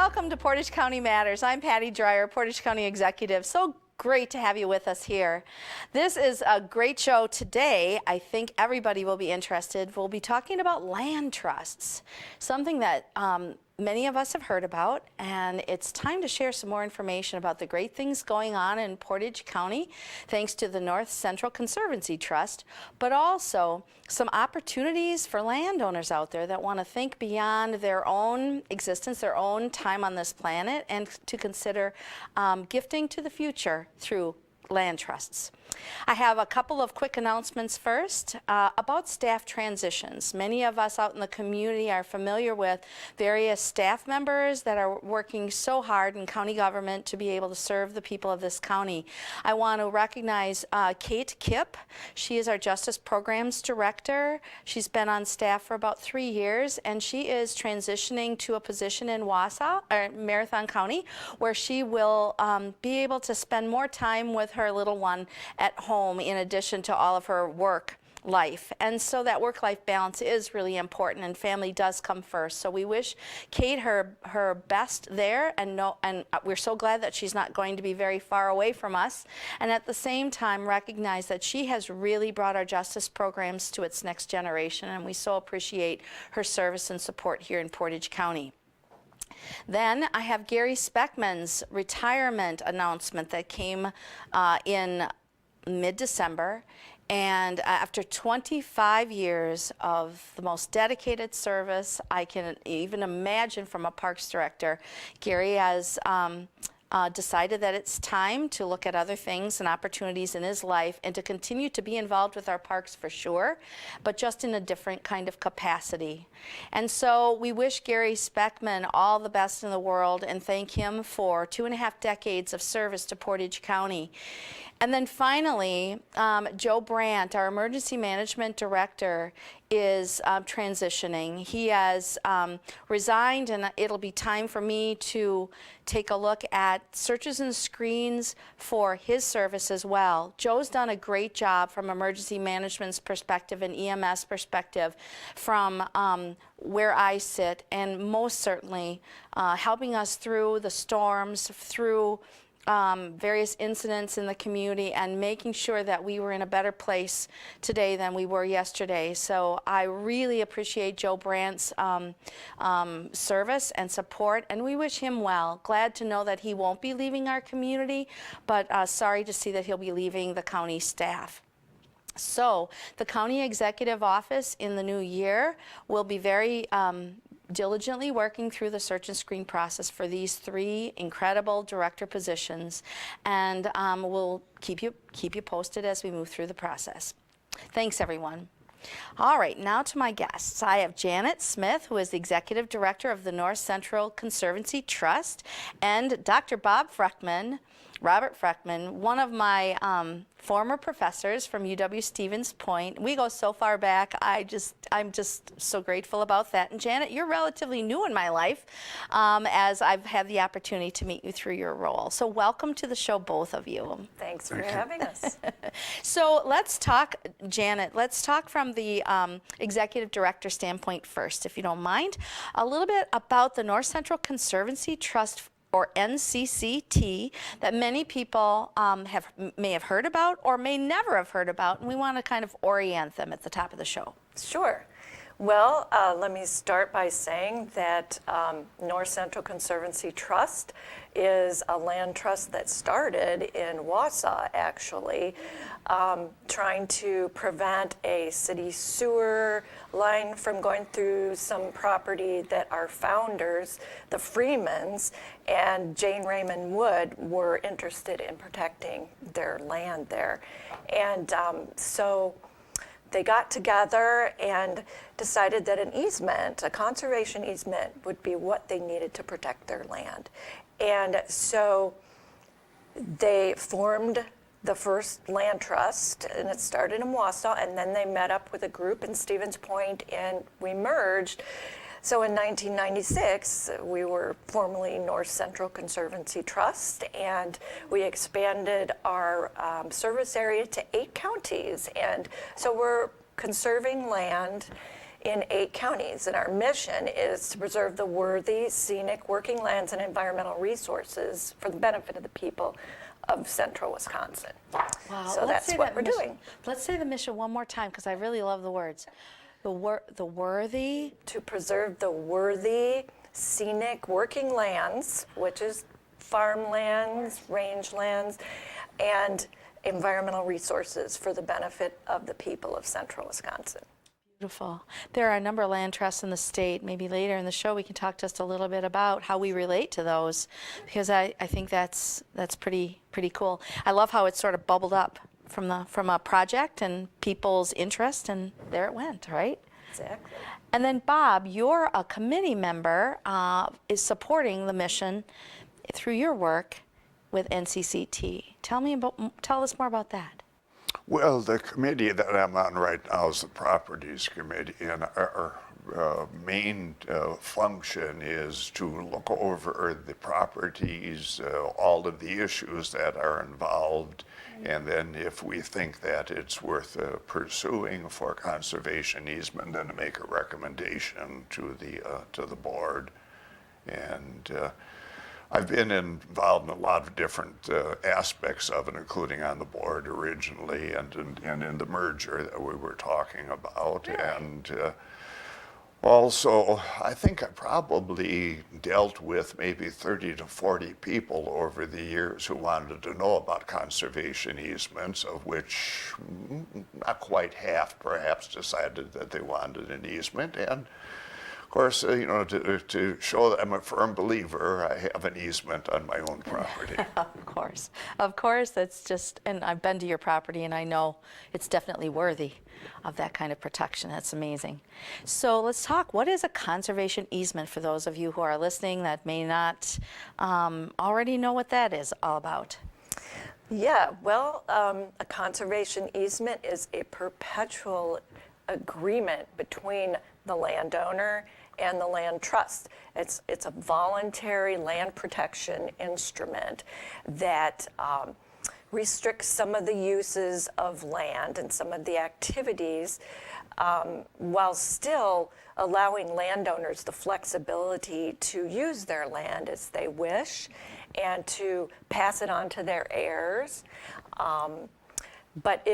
Welcome to Portage County Matters. I'm Patty Dreyer, Portage County Executive. So great to have you with us here. This is a great show today. I think everybody will be interested. We'll be talking about land trusts, something that many of us have heard about, and it's time to share some more information about the great things going on in Portage County, thanks to the North Central Conservancy Trust, but also some opportunities for landowners out there that want to think beyond their own existence, their own time on this planet, and to consider gifting to the future through land trusts. I have a couple of quick announcements first about staff transitions. Many of us out in the community are familiar with various staff members that are working so hard in county government to be able to serve the people of this county. I want to recognize Kate Kipp. She is our Justice Programs Director. She's been on staff for about 3 years, and she is transitioning to a position in Wausau, or Marathon County, where she will be able to spend more time with her little one at home in addition to all of her work life. And so that work-life balance is really important, and family does come first. So we wish Kate her best there, and we're so glad that she's not going to be very far away from us, and at the same time recognize that she has really brought our justice programs to its next generation, and we so appreciate her service and support here in Portage County. Then I have Gary Speckmann's retirement announcement that came in mid-December, and after 25 years of the most dedicated service I can even imagine from a parks director, Gary has decided that it's time to look at other things and opportunities in his life and to continue to be involved with our parks for sure, but just in a different kind of capacity. And so we wish Gary Speckmann all the best in the world and thank him for 2.5 decades of service to Portage County. And then finally, Joe Brandt, our Emergency Management Director, is transitioning. He has resigned, and it'll be time for me to take a look at searches and screens for his service as well. Joe's done a great job from emergency management's perspective and EMS perspective from where I sit, and most certainly helping us through the storms, through various incidents in the community, and making sure that we were in a better place today than we were yesterday. So I really appreciate Joe Brandt's service and support, and we wish him well. Glad to know that he won't be leaving our community, but sorry to see that he'll be leaving the county staff. So the county executive office in the new year will be very diligently working through the search and screen process for these 3 incredible director positions, and we'll keep you posted as we move through the process. Thanks, everyone. All right, now to my guests. I have Janet Smith, who is the Executive Director of the North Central Conservancy Trust, and Dr. Robert Freckmann, one of my former professors from UW-Stevens Point. We go so far back. I'm just so grateful about that. And Janet, you're relatively new in my life, as I've had the opportunity to meet you through your role. So welcome to the show, both of you. Thanks for having us. So let's talk, Janet, let's talk from the Executive Director standpoint first, if you don't mind. A little bit about the North Central Conservancy Trust, or NCCT, that many people may have heard about or may never have heard about, and we want to kind of orient them at the top of the show. Sure. Well, let me start by saying that North Central Conservancy Trust is a land trust that started in Wausau, actually, trying to prevent a city sewer line from going through some property that our founders, the Freckmanns, and Jane Raymond Wood were interested in protecting their land there. And so they got together and decided that an easement, a conservation easement, would be what they needed to protect their land. And so they formed the first land trust, and it started in Wausau, and then they met up with a group in Stevens Point, and we merged. So in 1996, we were formerly North Central Conservancy Trust, and we expanded our service area to 8 counties. And so we're conserving land in 8 counties. And our mission is to preserve the worthy, scenic, working lands and environmental resources for the benefit of the people of central Wisconsin. Wow. So that's what we're doing. Let's say the mission one more time because I really love the words. The worthy. To preserve the worthy, scenic, working lands, which is farmlands, rangelands, and environmental resources for the benefit of the people of central Wisconsin. Beautiful. There are a number of land trusts in the state. Maybe later in the show we can talk just a little bit about how we relate to those, because I think that's pretty cool. I love how it sort of bubbled up from a project and people's interest, and there it went, right? Exactly. And then Bob, you're a committee member, is supporting the mission through your work with NCCT. Tell us more about that. Well, the committee that I'm on right now is the Properties Committee, and our main function is to look over the properties, all of the issues that are involved, and then if we think that it's worth pursuing for conservation easement, then to make a recommendation to the board. And I've been involved in a lot of different aspects of it, including on the board originally and in the merger that we were talking about. Really? And also, I think I probably dealt with maybe 30 to 40 people over the years who wanted to know about conservation easements, of which not quite half perhaps decided that they wanted an easement. And of course, to show that I'm a firm believer, I have an easement on my own property. Of course, that's just, and I've been to your property and I know it's definitely worthy of that kind of protection. That's amazing. So let's talk, what is a conservation easement for those of you who are listening that may not already know what that is all about? Yeah, well, a conservation easement is a perpetual agreement between the landowner and the land trust. It's a voluntary land protection instrument that restricts some of the uses of land and some of the activities while still allowing landowners the flexibility to use their land as they wish and to pass it on to their heirs. But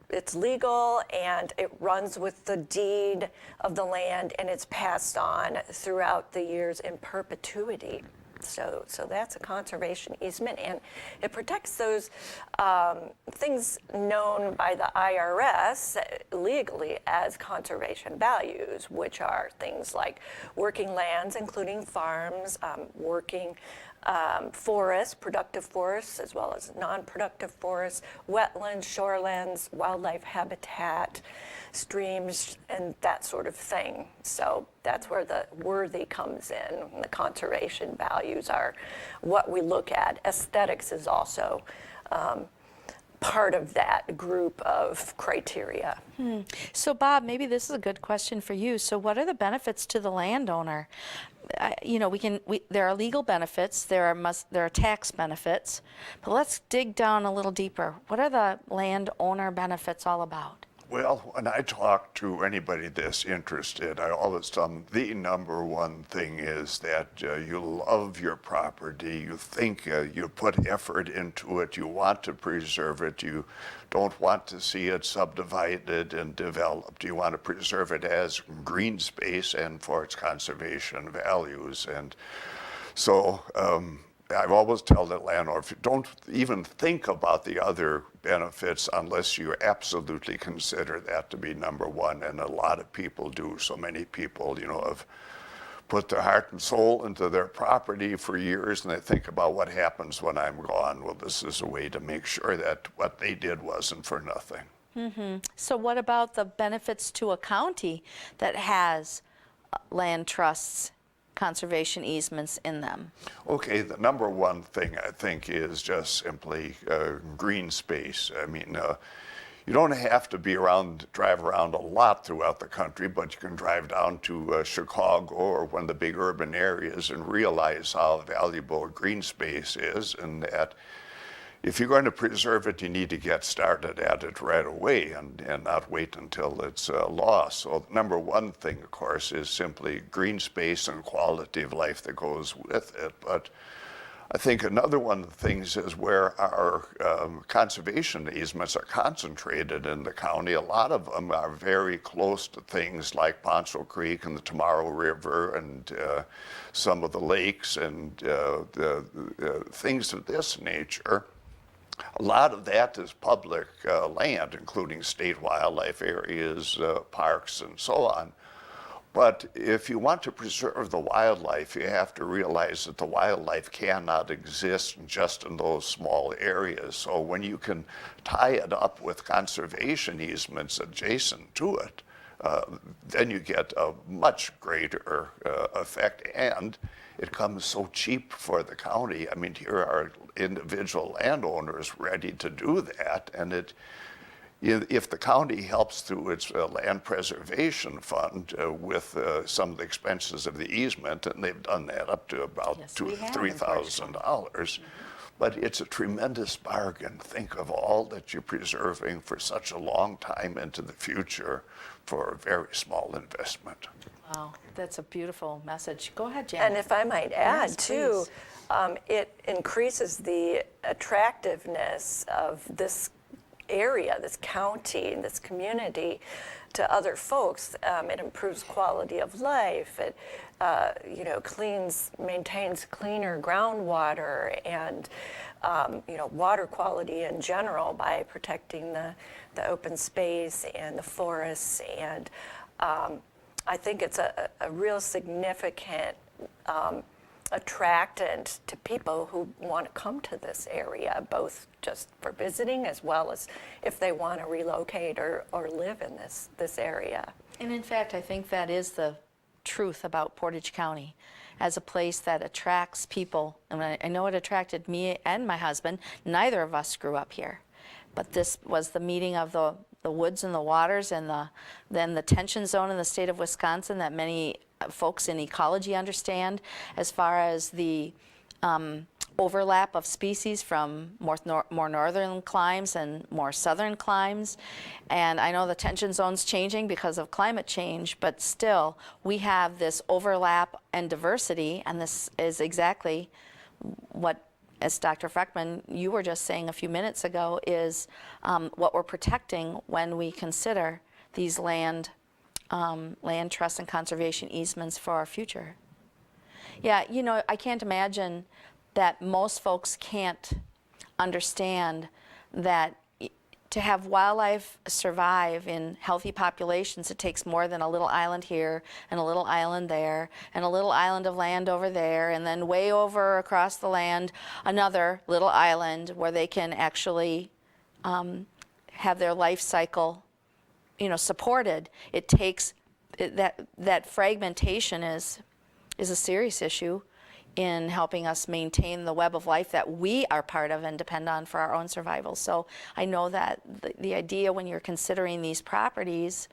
it's legal and it runs with the deed of the land and it's passed on throughout the years in perpetuity. So that's a conservation easement, and it protects those things known by the IRS legally as conservation values, which are things like working lands, including farms, working forests, productive forests, as well as non-productive forests, wetlands, shorelands, wildlife habitat, streams, and that sort of thing. So that's where the worthy comes in. The conservation values are what we look at. Aesthetics is also part of that group of criteria. So Bob, maybe this is a good question for you. So what are the benefits to the landowner? There are legal benefits, there are tax benefits, but let's dig down a little deeper. What are the landowner benefits all about? Well, when I talk to anybody that's interested, I always tell them the number one thing is that you love your property, you think you put effort into it, you want to preserve it, you don't want to see it subdivided and developed. You want to preserve it as green space and for its conservation values. And so I've always told the landlord, don't even think about the other benefits unless you absolutely consider that to be number one. And a lot of people do. So many people, have put their heart and soul into their property for years, and they think about what happens when I'm gone. Well, this is a way to make sure that what they did wasn't for nothing. Mm-hmm. So what about the benefits to a county that has land trusts, conservation easements in them? Okay, the number one thing I think is just simply green space. I mean, you don't have to drive around a lot throughout the country, but you can drive down to Chicago or one of the big urban areas and realize how valuable green space is, and that if you're going to preserve it, you need to get started at it right away and not wait until it's lost. So number one thing, of course, is simply green space and quality of life that goes with it. But I think another one of the things is where our conservation easements are concentrated in the county. A lot of them are very close to things like Poncho Creek and the Tomorrow River and some of the lakes and things of this nature. A lot of that is public land, including state wildlife areas, parks, and so on. But if you want to preserve the wildlife, you have to realize that the wildlife cannot exist just in those small areas. So when you can tie it up with conservation easements adjacent to it, then you get a much greater effect, and it comes so cheap for the county. I mean, here are individual landowners ready to do that, and if the county helps through its land preservation fund with some of the expenses of the easement, and they've done that up to about Yes, we have, $3,000, but it's a tremendous bargain. Think of all that you're preserving for such a long time into the future for a very small investment. Wow, that's a beautiful message. Go ahead, Janet. And if I might add, Yes, too, please. it increases the attractiveness of this area, this county, and this community to other folks. It improves quality of life. It, maintains cleaner groundwater and, water quality in general by protecting the open space and the forests. And I think it's a real significant attractant to people who want to come to this area, both just for visiting as well as if they want to relocate or live in this area. And in fact, I think that is the truth about Portage County as a place that attracts people. And I know it attracted me and my husband. Neither of us grew up here. But this was the meeting of the woods and the waters and then the tension zone in the state of Wisconsin that many folks in ecology understand, as far as the overlap of species from more northern climes and more southern climes. And I know the tension zone's changing because of climate change, but still we have this overlap and diversity, and this is exactly what, as Dr. Freckmann, you were just saying a few minutes ago, is what we're protecting when we consider these land trust and conservation easements for our future. Yeah, I can't imagine that most folks can't understand that to have wildlife survive in healthy populations, it takes more than a little island here and a little island there and a little island of land over there, and then way over across the land another little island where they can actually have their life cycle supported. It takes that fragmentation is a serious issue in helping us maintain the web of life that we are part of and depend on for our own survival. So I know that the idea when you're considering these properties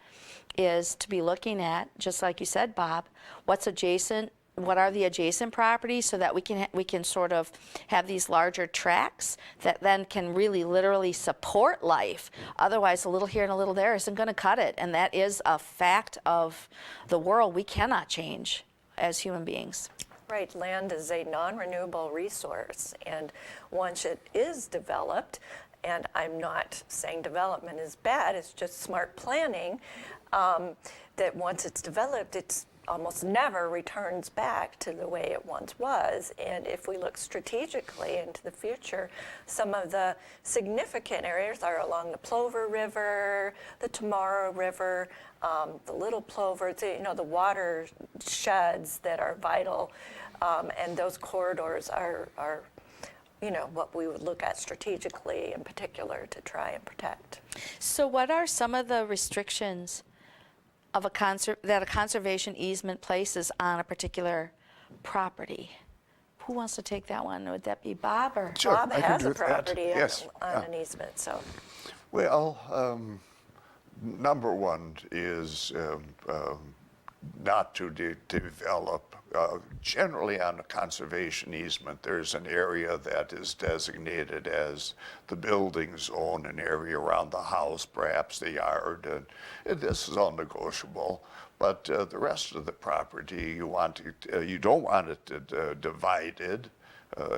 is to be looking at, just like you said, Bob, what are the adjacent properties, so that we can sort of have these larger tracts that then can really literally support life. Otherwise, a little here and a little there isn't going to cut it, and that is a fact of the world we cannot change as human beings. Right, land is a non-renewable resource, and once it is developed, and I'm not saying development is bad, it's just smart planning, that once it's developed, it's almost never returns back to the way it once was. And if we look strategically into the future, some of the significant areas are along the Plover River, the Tomorrow River, the Little Plover, the watersheds that are vital, and those corridors are what we would look at strategically in particular to try and protect. So what are some of the restrictions of that a conservation easement places on a particular property? Who wants to take that one? Would that be Bob or? Sure, Bob I can has do a that. property Yes, on an easement, so. Well, number one is not to develop. Generally on a conservation easement, there's an area that is designated as the building zone, an area around the house, perhaps the yard, and this is all negotiable. But the rest of the property, you don't want it divided.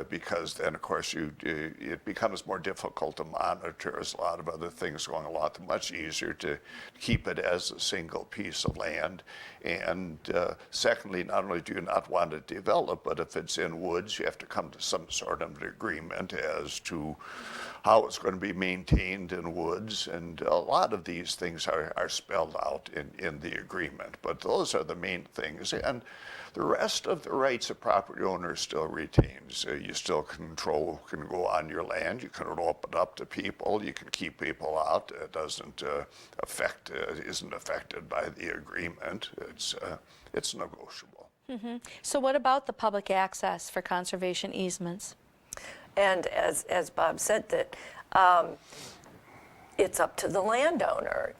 Because then, of course, it becomes more difficult to monitor. There's a lot of other things going on. Much easier to keep it as a single piece of land. And secondly, not only do you not want to develop, but if it's in woods, you have to come to some sort of an agreement as to how it's going to be maintained in woods. And a lot of these things are spelled out in the agreement. But those are the main things. And the rest of the rights a property owner still retains. You still can go on your land. You can open it up to people. You can keep people out. It doesn't isn't affected by the agreement. It's negotiable. Mm-hmm. So what about the public access for conservation easements? And as Bob said, that it's up to the landowner.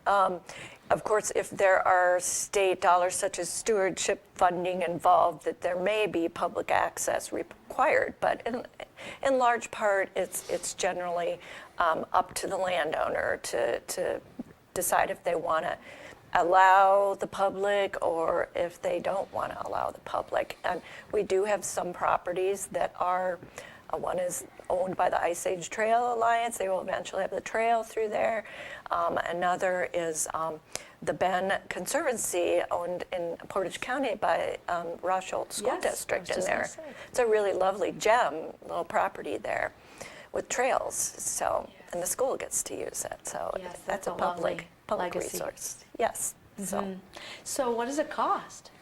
Of course, if there are state dollars such as stewardship funding involved, that there may be public access required, but in large part, it's generally up to the landowner to decide if they want to allow the public or if they don't want to allow the public. And we do have some properties that are, one is owned by the Ice Age Trail Alliance. They will eventually have the trail through there. Another is the Ben Conservancy, owned in Portage County by Rochelle School District in there. It's a really lovely gem, little property there with trails. So, and the school gets to use it. So Yes, that's a lovely public legacy. resource. Yes. So what does it cost?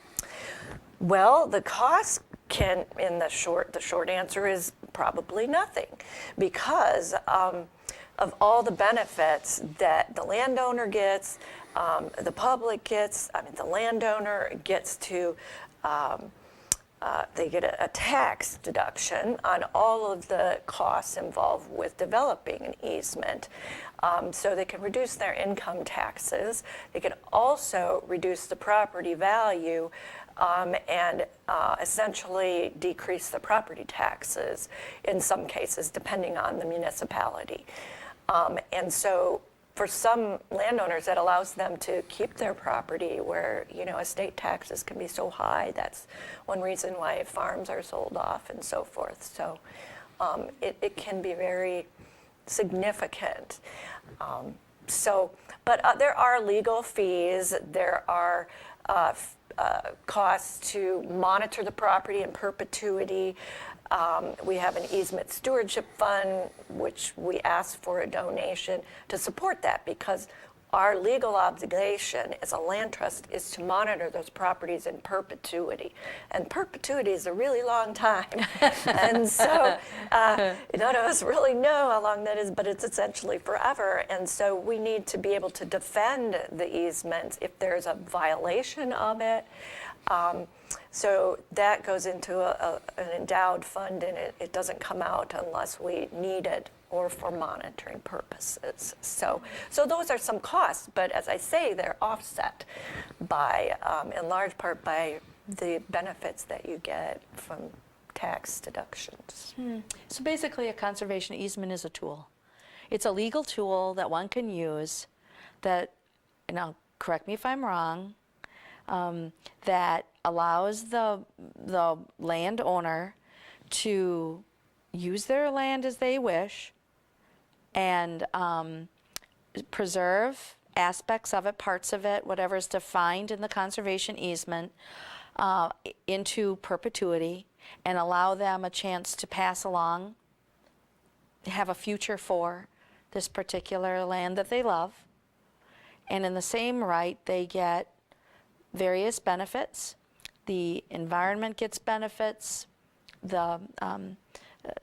Well, the cost can, in the short answer is probably nothing, because of all the benefits that the landowner gets, the public gets. I mean, the landowner gets to, they get a tax deduction on all of the costs involved with developing an easement. So they can reduce their income taxes. They can also reduce the property value and essentially decrease the property taxes in some cases, depending on the municipality. And so for some landowners, that allows them to keep their property where, estate taxes can be so high. That's one reason why farms are sold off and so forth. So it can be very significant. But there are legal fees. There are costs to monitor the property in perpetuity. We have an easement stewardship fund, which we ask for a donation to support that, because our legal obligation as a land trust is to monitor those properties in perpetuity. And perpetuity is a really long time. And so none of us really know how long that is, but it's essentially forever. And so we need to be able to defend the easement if there's a violation of it. So that goes into an endowed fund, and it doesn't come out unless we need it or for monitoring purposes. So those are some costs, but as I say, they're offset by, in large part, by the benefits that you get from tax deductions. So basically, a conservation easement is a tool. It's a legal tool that one can use that, now correct me if I'm wrong, that allows the landowner to use their land as they wish and preserve aspects of it, parts of it, whatever is defined in the conservation easement, into perpetuity, and allow them a chance to pass along, have a future for this particular land that they love. And in the same right, they get various benefits. The environment gets benefits.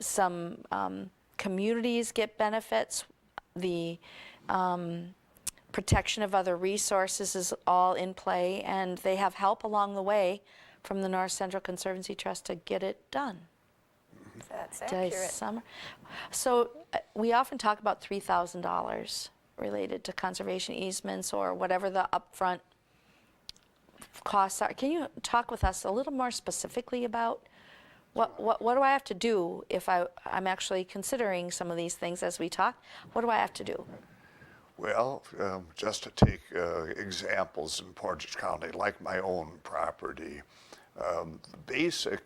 Some communities get benefits. The protection of other resources is all in play, and they have help along the way from the North Central Conservancy Trust to get it done. That's Did I accurate. So we often talk about $3,000 related to conservation easements or whatever the upfront costs are. Can you talk with us a little more specifically about what do I have to do if I'm actually considering some of these things as we talk? What do I have to do? Well, just to take examples in Portage County, like my own property, the basic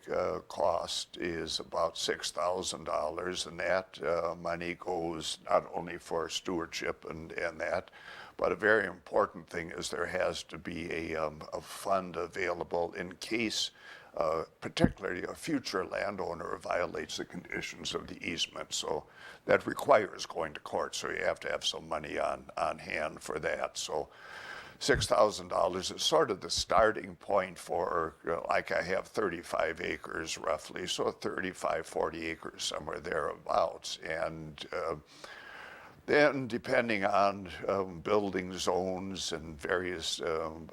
cost is about $6,000, and that money goes not only for stewardship and that, but a very important thing is there has to be a fund available in case particularly a future landowner violates the conditions of the easement. So that requires going to court. So you have to have some money on hand for that. So $6,000 is sort of the starting point for, like I have 35 acres roughly, so 35, 40 acres, somewhere thereabouts. And then, depending on building zones and various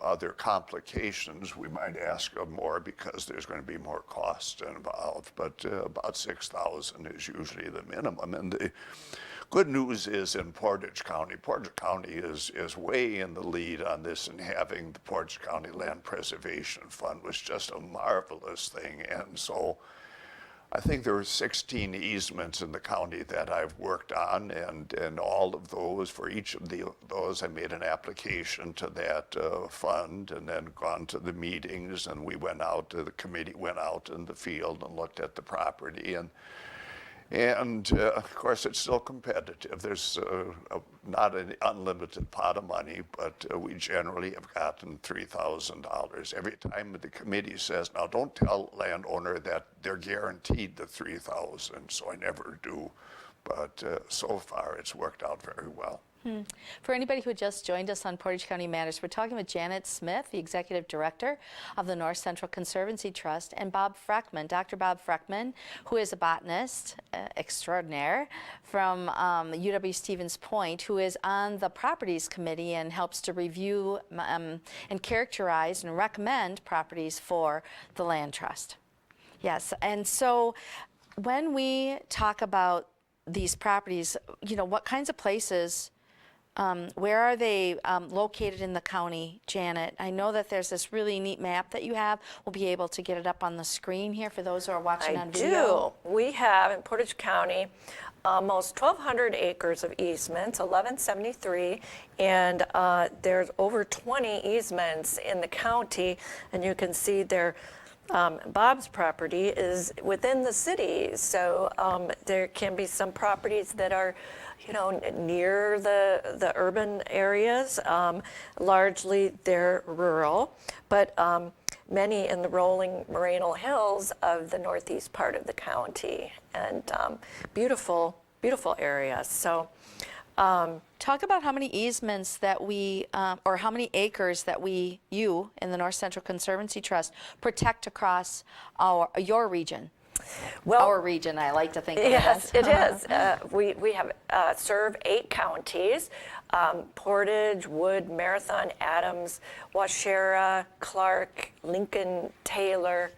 other complications, we might ask more because there's going to be more cost involved. But about $6,000 is usually the minimum. And the good news is in Portage County is way in the lead on this, and having the Portage County Land Preservation Fund was just a marvelous thing. And so I think there were 16 easements in the county that I've worked on, and all of those, for each of those, I made an application to that fund, and then gone to the meetings, and the committee went out in the field and looked at the property, and of course it's still competitive. There's not an unlimited pot of money, but we generally have gotten $3,000 every time. The committee says, now don't tell landowner that they're guaranteed the $3,000, so I never do. But so far it's worked out very well. For anybody who just joined us on Portage County Matters, we're talking with Janet Smith, the Executive Director of the North Central Conservancy Trust, and Bob Freckmann, Dr. Bob Freckmann, who is a botanist extraordinaire from UW-Stevens Point, who is on the Properties Committee and helps to review and characterize and recommend properties for the Land Trust. Yes, and so when we talk about these properties, what kinds of places, where are they located in the county, Janet? I know that there's this really neat map that you have. We'll be able to get it up on the screen here for those who are watching on video. We have in Portage County almost 1,200 acres of easements, 1173, and there's over 20 easements in the county, and you can see there. Bob's property is within the city, so there can be some properties that are, near the urban areas. Largely they're rural, but many in the rolling Moreno Hills of the northeast part of the county, and beautiful areas. So. Talk about how many easements that we, or how many acres that you in the North Central Conservancy Trust protect across your region. Well, our region, I like to think of yes, it is. We have serve 8 counties: Portage, Wood, Marathon, Adams, Waushara, Clark, Lincoln, Taylor,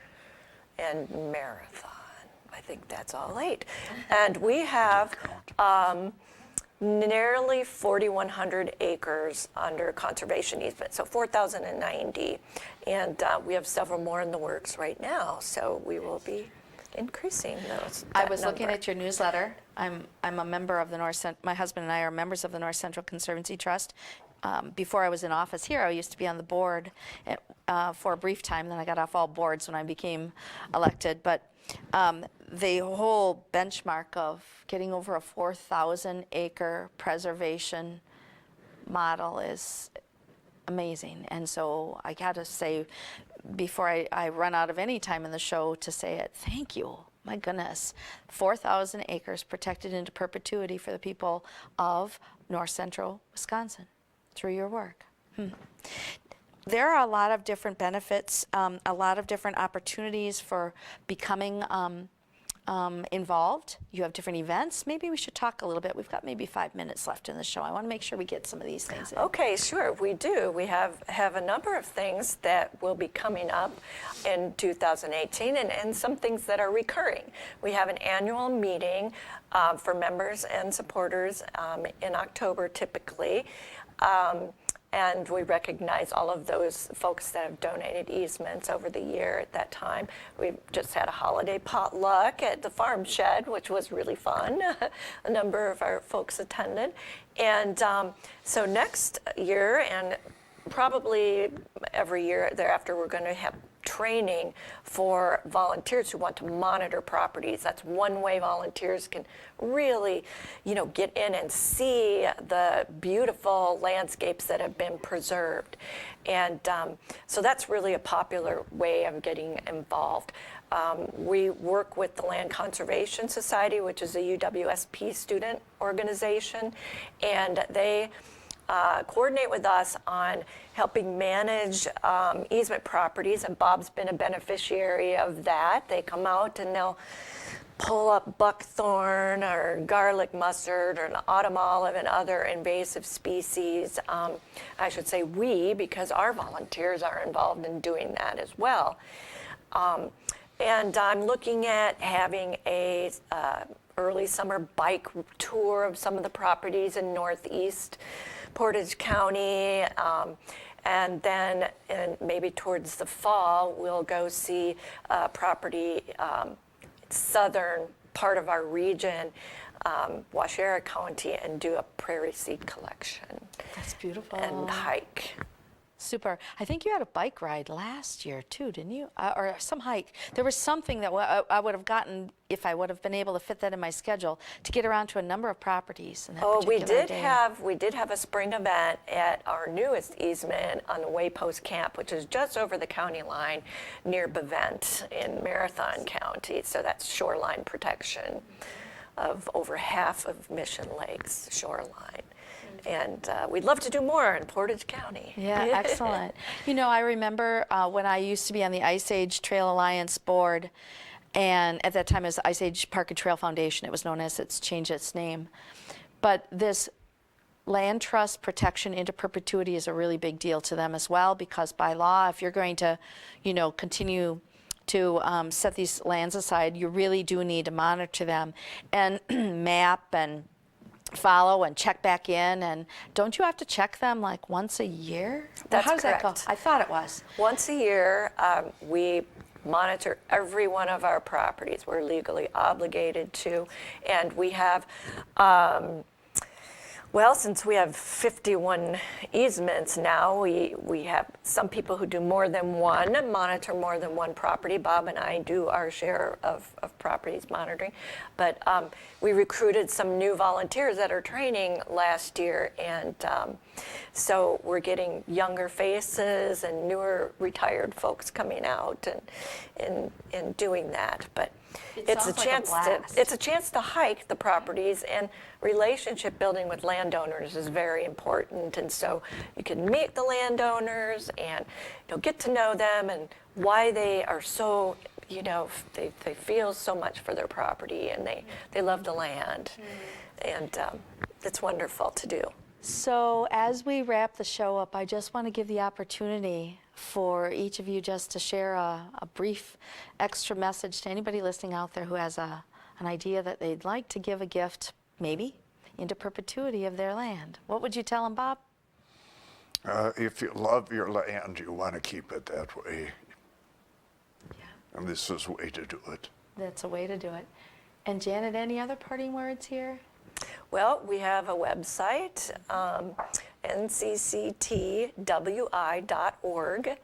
and Marathon. I think that's all 8. And we have nearly 4,100 acres under conservation easement, so 4,090. And we have several more in the works right now, so we will be increasing those. I was looking at your newsletter. I'm a member of the North Central, my husband and I are members of the North Central Conservancy Trust. Before I was in office here, I used to be on the board for a brief time, then I got off all boards when I became elected. But the whole benchmark of getting over a 4,000 acre preservation model is amazing. And so I got to say, before I run out of any time in the show to say it, thank you. My goodness, 4,000 acres protected into perpetuity for the people of North Central Wisconsin through your work. There are a lot of different benefits, a lot of different opportunities for becoming involved. You have different events. Maybe we should talk a little bit. We've got maybe 5 minutes left in the show. I want to make sure we get some of these things in. Okay, sure, we do. We have a number of things that will be coming up in 2018 and some things that are recurring. We have an annual meeting for members and supporters in October typically. and we recognize all of those folks that have donated easements over the year at that time. We just had a holiday potluck at the farm shed, which was really fun. A number of our folks attended. And so next year, and probably every year thereafter, we're going to have training for volunteers who want to monitor properties. That's one way volunteers can really, get in and see the beautiful landscapes that have been preserved. And so that's really a popular way of getting involved. We work with the Land Conservation Society, which is a UWSP student organization, and they coordinate with us on helping manage easement properties, and Bob's been a beneficiary of that. They come out and they'll pull up buckthorn or garlic mustard or an autumn olive and other invasive species. I should say we, because our volunteers are involved in doing that as well. And I'm looking at having a early summer bike tour of some of the properties in northeast Portage County, and then maybe towards the fall, we'll go see a property, southern part of our region, Washera County, and do a prairie seed collection. That's beautiful. And hike. Super. I think you had a bike ride last year too, didn't you? Or some hike. There was something that I would have gotten if I would have been able to fit that in my schedule to get around to a number of properties. In that We particular did have a spring event at our newest easement on the Waypost Camp, which is just over the county line near Bevent in Marathon County. So that's shoreline protection of over half of Mission Lake's shoreline. And we'd love to do more in Portage County. Yeah, excellent. I remember when I used to be on the Ice Age Trail Alliance board, and at that time it was the Ice Age Park and Trail Foundation. It was known as, it's changed its name. But this land trust protection into perpetuity is a really big deal to them as well, because by law, if you're going to, continue to set these lands aside, you really do need to monitor them and map and follow and check back in. And don't you have to check them like once a year? That's How does that go? correct. I thought it was. Once a year, we monitor every one of our properties. We're legally obligated to, and we have since we have 51 easements now, we have some people who do more than one, monitor more than one property. Bob and I do our share of properties monitoring. But we recruited some new volunteers at our training last year, and so we're getting younger faces and newer retired folks coming out and doing that. But it's a chance to hike the properties, and relationship building with landowners is very important. And so you can meet the landowners and get to know them and why they are so, they feel so much for their property, and they love the land. And it's wonderful to do. So as we wrap the show up, I just want to give the opportunity for each of you just to share a brief extra message to anybody listening out there who has an idea that they'd like to give a gift, maybe, into perpetuity of their land. What would you tell them, Bob? If you love your land, you want to keep it that way. Yeah. And this is a way to do it. That's a way to do it. And Janet, any other parting words here? Well, we have a website, ncctwi.org,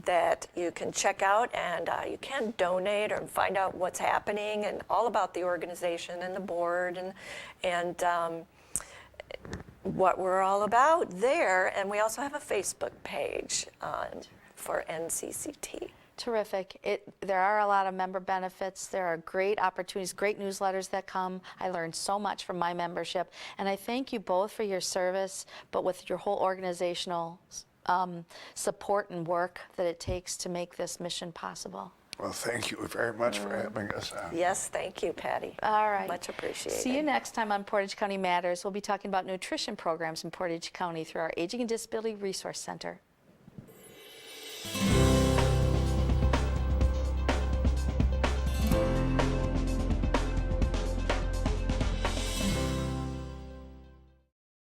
that you can check out, and you can donate or find out what's happening and all about the organization and the board and what we're all about there. And we also have a Facebook page for NCCT. Terrific. There are a lot of member benefits. There are great opportunities, great newsletters that come. I learned so much from my membership. And I thank you both for your service, but with your whole organizational support and work that it takes to make this mission possible. Well, thank you very much for having us on. Yes, thank you, Patty. All right. Much appreciated. See you next time on Portage County Matters. We'll be talking about nutrition programs in Portage County through our Aging and Disability Resource Center.